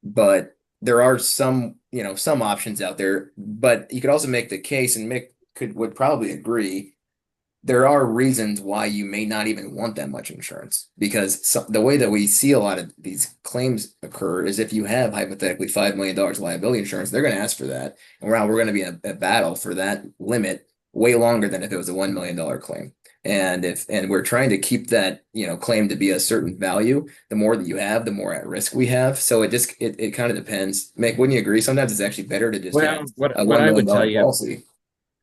But there are some, some options out there. But you could also make the case, and Mick would probably agree, there are reasons why you may not even want that much insurance, because the way that we see a lot of these claims occur is if you have hypothetically $5 million liability insurance, they're going to ask for that. And we're going to be in a battle for that limit way longer than if it was a $1 million claim. And we're trying to keep that, claim to be a certain value. The more that you have, the more at risk we have. So it kind of depends. Mick, wouldn't you agree? Sometimes it's actually better to just have a what $1 I would million tell you, policy.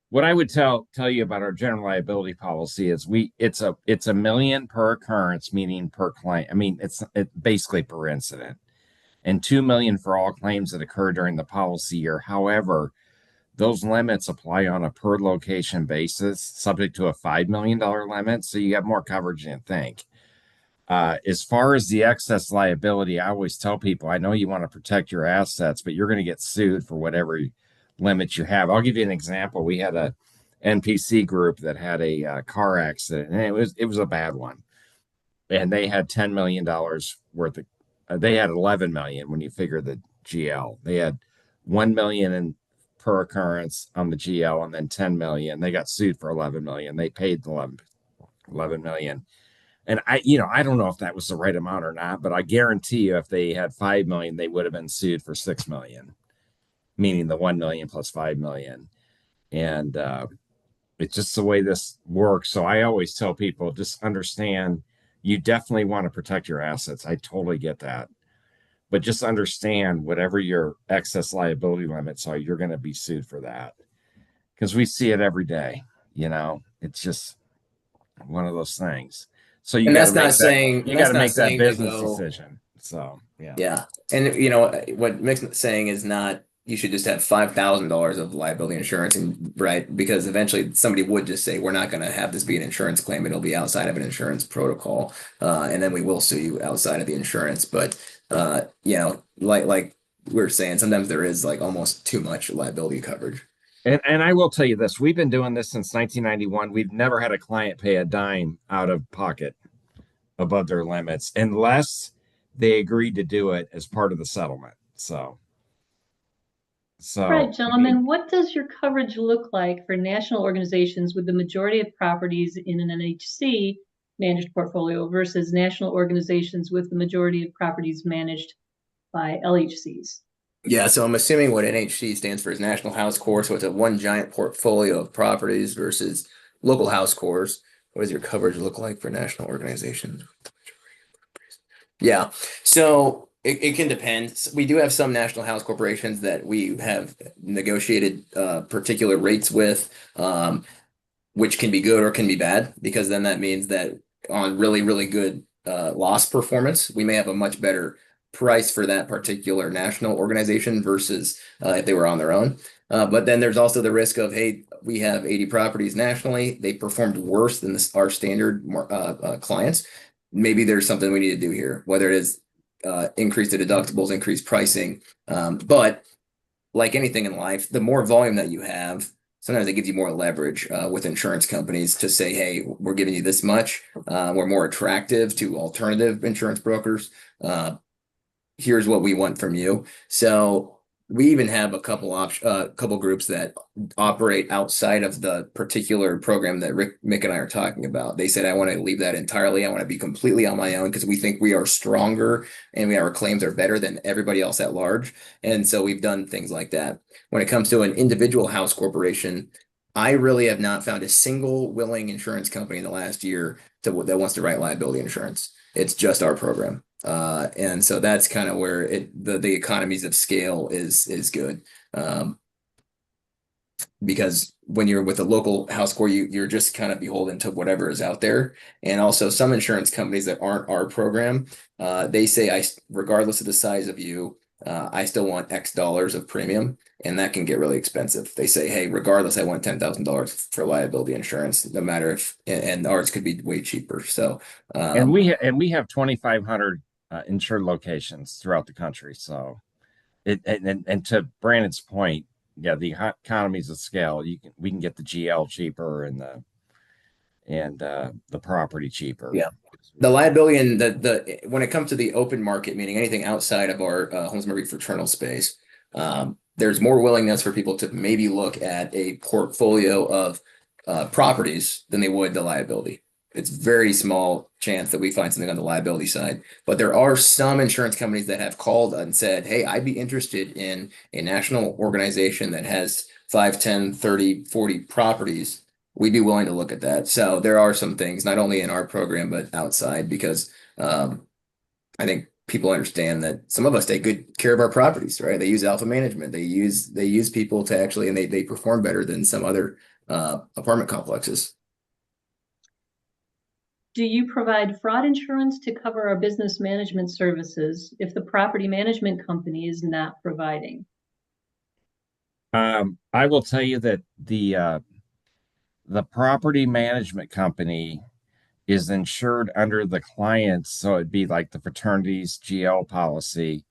what I would tell you about our general liability policy is it's $1 million per occurrence, meaning per claim. I mean, it's basically per incident, and $2 million for all claims that occur during the policy year. However, those limits apply on a per location basis, subject to a $5 million limit. So you have more coverage than you think. As far as the excess liability, I always tell people, I know you want to protect your assets, but you're going to get sued for whatever limits you have. I'll give you an example. We had a NPC group that had a car accident, and it was a bad one. And they had $10 million worth of, they had 11 million when you figure the GL. They had 1 million in per occurrence on the GL, and then 10 million. They got sued for 11 million. They paid 11 million. And I don't know if that was the right amount or not, but I guarantee you if they had 5 million, they would have been sued for 6 million, meaning the 1 million plus 5 million. And it's just the way this works. So I always tell people, just understand you definitely want to protect your assets. I totally get that. But just understand whatever your excess liability limits are, you're going to be sued for that. Because we see it every day. It's just one of those things. So you And got that's to not make that saying you got to not make that saying to business go. decision. So yeah. Yeah. And what Mick's saying is not you should just have $5,000 of liability insurance, and right, because eventually somebody would just say, we're not going to have this be an insurance claim. It'll be outside of an insurance protocol. And then we will sue you outside of the insurance. But like we were saying, sometimes there is like almost too much liability coverage. And I will tell you this, we've been doing this since 1991. We've never had a client pay a dime out of pocket above their limits unless they agreed to do it as part of the settlement. So All right, I mean, gentlemen, what does your coverage look like for national organizations with the majority of properties in an NHC managed portfolio versus national organizations with the majority of properties managed by LHCs? Yeah, so I'm assuming what NHC stands for is National House Corps. So it's a one giant portfolio of properties versus local house corps. What does your coverage look like for national organizations? Yeah, so it can depend. We do have some national house corporations that we have negotiated particular rates with, which can be good or can be bad, because then that means that on really, really good loss performance, we may have a much better price for that particular national organization versus if they were on their own. But then there's also the risk of, hey, we have 80 properties nationally. They performed worse than our standard clients. Maybe there's something we need to do here, whether it is increase the deductibles, increase pricing. But like anything in life, the more volume that you have, sometimes it gives you more leverage with insurance companies to say, hey, we're giving you this much. We're more attractive to alternative insurance brokers. Here's what we want from you. So we even have a couple groups that operate outside of the particular program that Mick and I are talking about. They said, I want to leave that entirely. I want to be completely on my own because we think we are stronger and our claims are better than everybody else at large. And so we've done things like that. When it comes to an individual house corporation, I really have not found a single willing insurance company in the last year that wants to write liability insurance. It's just our program. And so that's kind of where the economies of scale is good. Because when you're with a local house corps, you're just kind of beholden to whatever is out there. And also some insurance companies that aren't our program, they say, regardless of the size of you, I still want X dollars of premium, and that can get really expensive. They say, hey, regardless, I want $10,000 for liability insurance, no matter if, and ours could be way cheaper. So, And we have 2,500 insured locations throughout the country. So and to Brandon's point, yeah, the economies of scale, we can get the GL cheaper and the property cheaper. yeah. The liability and the when it comes to the open market, meaning anything outside of our Holmes Murphy fraternal space, there's more willingness for people to maybe look at a portfolio of properties than they would the liability. It's very small chance that we find something on the liability side, but there are some insurance companies that have called and said, hey, I'd be interested in a national organization that has 5, 10, 30, 40 properties. We'd be willing to look at that. So there are some things, not only in our program, but outside, because I think people understand that some of us take good care of our properties, right? They use alpha management. They use people to actually, and they perform better than some other apartment complexes. Do you provide fraud insurance to cover our business management services if the property management company is not providing? I will tell you that the property management company is insured under the clients, so it'd be like the fraternity's GL policy,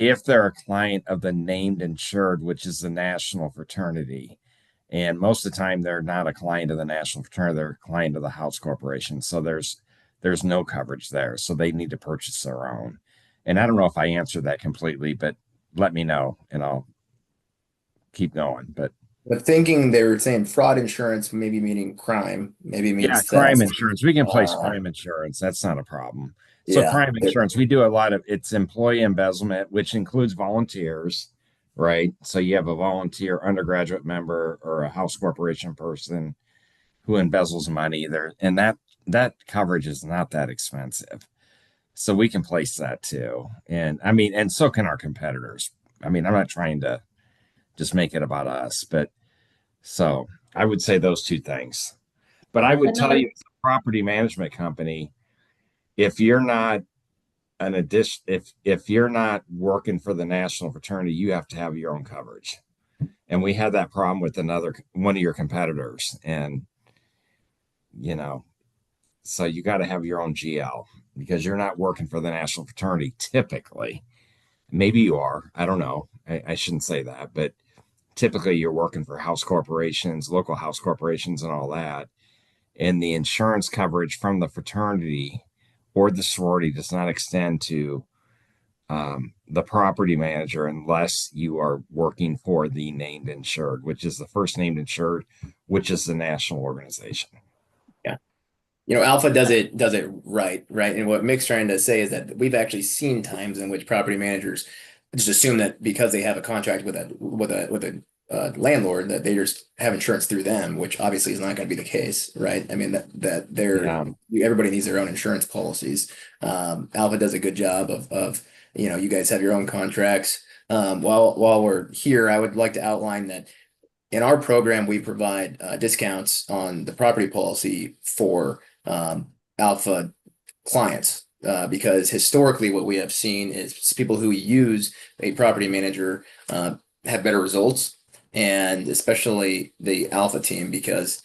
if they're a client of the named insured, which is the national fraternity. And most of the time, they're not a client of the national fraternity; they're a client of the house corporation. So there's no coverage there. So they need to purchase their own. And I don't know if I answered that completely, but let me know, and I'll keep going. But thinking they were saying fraud insurance, maybe meaning crime, maybe yeah, means crime theft. insurance. We can place crime insurance. That's not a problem. So Yeah, crime insurance, we do a lot of it's employee embezzlement, which includes volunteers, right? So you have a volunteer undergraduate member or a house corporation person who embezzles money there, and that coverage is not that expensive. So we can place that too. And I mean, and so can our competitors. I mean, I'm not trying to just make it about us, but so I would say those two things. But I would tell Another, you, as a property management company, if you're not an addition, if you're not working for the national fraternity, you have to have your own coverage. And we had that problem with one of your competitors, and you know, so you got to have your own GL because you're not working for the national fraternity typically. Maybe you are. I don't know. I shouldn't say that, but typically you're working for house corporations, local house corporations, and all that. And the insurance coverage from the fraternity or the sorority does not extend to the property manager unless you are working for the named insured, which is the first named insured, which is the national organization. yeah. Alpha does it right, right. And what Mick's trying to say is that we've actually seen times in which property managers just assume that because they have a contract with a landlord that they just have insurance through them, which obviously is not going to be the case, right? I mean that everybody needs their own insurance policies. Alpha does a good job of you guys have your own contracts. While we're here, I would like to outline that in our program we provide discounts on the property policy for Alpha clients. Because historically, what we have seen is people who use a property manager have better results, and especially the Alpha team, because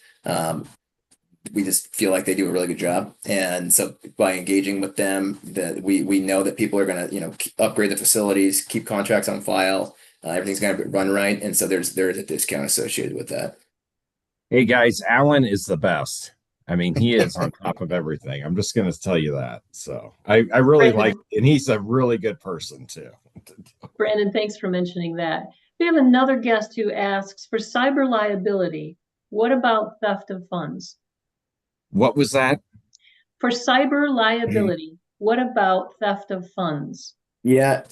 we just feel like they do a really good job. And so by engaging with them, that we know that people are going to upgrade the facilities, keep contracts on file, everything's going to run right, and so there's a discount associated with that. Hey guys, Alan is the best. I mean, he is on top of everything. I'm just going to tell you that. So I really like, and he's a really good person too. Brandon, thanks for mentioning that. We have another guest who asks, for cyber liability, what about theft of funds? What was that? For cyber liability, what about theft of funds? Yeah,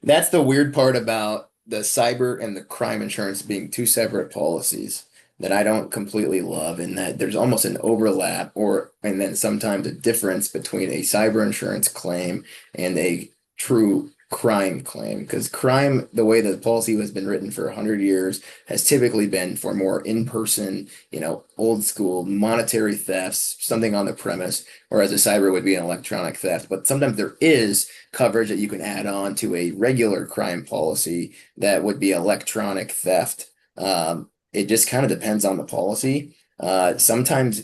that's the weird part about the cyber and the crime insurance being two separate policies that I don't completely love, in that there's almost an overlap and then sometimes a difference between a cyber insurance claim and a true crime claim, because crime, the way the policy has been written for 100 years, has typically been for more in-person, old school monetary thefts, something on the premise, whereas a cyber would be an electronic theft. But sometimes there is coverage that you can add on to a regular crime policy that would be electronic theft. It just kind of depends on the policy. Sometimes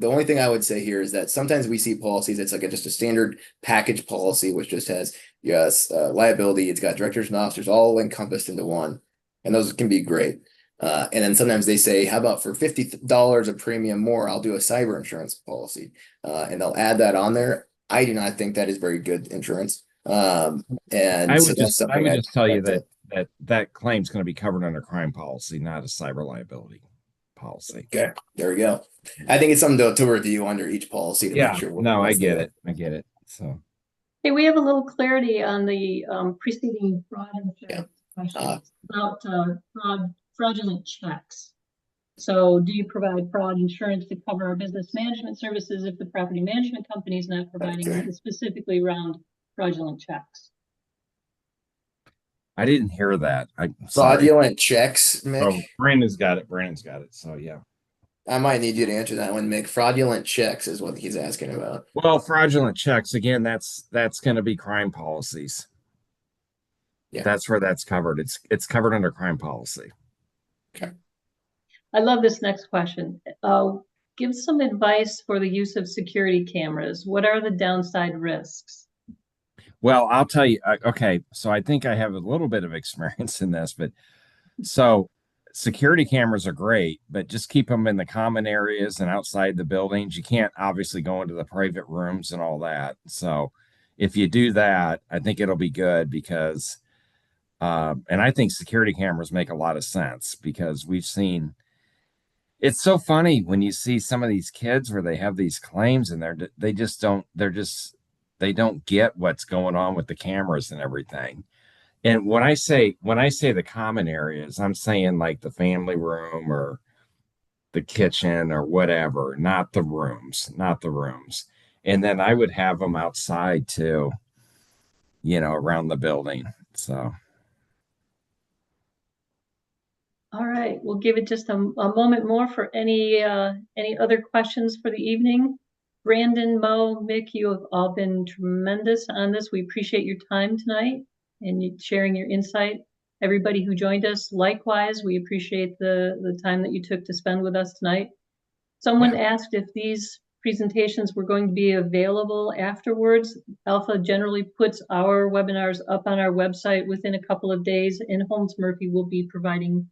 the only thing I would say here is that sometimes we see policies, it's like just a standard package policy, which just has, yes, liability, it's got directors and officers all encompassed into one. And those can be great. And then sometimes they say, how about for $50 a premium more, I'll do a cyber insurance policy. And they'll add that on there. I do not think that is very good insurance. And I so would that's just something I'd tell you like to- that claim's going to be covered under crime policy, not a cyber liability policy. Okay, there we go. I think it's something to review under each policy to make sure. No, I get it. I get it. So, Hey, we have a little clarity on the preceding fraud insurance questions about fraudulent checks. So do you provide fraud insurance to cover our business management services if the property management company is not providing it, specifically around fraudulent checks? I didn't hear that. I'm sorry. Fraudulent checks, Mick. Oh, Brandon's got it. Brandon's got it. So yeah. I might need you to answer that one, Mick. Fraudulent checks is what he's asking about. Well, fraudulent checks, again, that's going to be crime policies. Yeah. That's where that's covered. It's covered under crime policy. Okay. I love this next question. Give some advice for the use of security cameras. What are the downside risks? Well, I'll tell you. Okay, so I think I have a little bit of experience in this, but so security cameras are great, but just keep them in the common areas and outside the buildings. You can't obviously go into the private rooms and all that. So if you do that, I think it'll be good because, and I think security cameras make a lot of sense because we've seen. It's so funny when you see some of these kids where they have these claims and they don't get what's going on with the cameras and everything. And when I say the common areas, I'm saying like the family room or the kitchen or whatever, not the rooms. And then I would have them outside too, around the building. So All right, we'll give it just a moment more for any other questions for the evening. Brandon, Mo, Mick, you have all been tremendous on this. We appreciate your time tonight and you sharing your insight. Everybody who joined us, likewise, we appreciate the time that you took to spend with us tonight. Someone asked if these presentations were going to be available afterwards. Alpha generally puts our webinars up on our website within a couple of days, and Holmes Murphy will be providing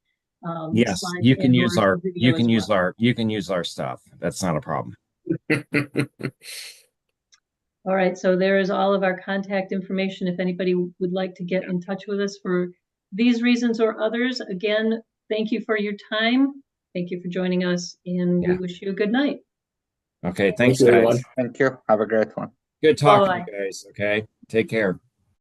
yes, you can use our stuff. That's not a problem. All right, so there is all of our contact information if anybody would like to get in touch with us for these reasons or others. Again, thank you for your time. Thank you for joining us, and we wish you a good night. Okay, thanks, everyone. guys. Thank you. Have a great one. Good talking to you guys. Okay, take care.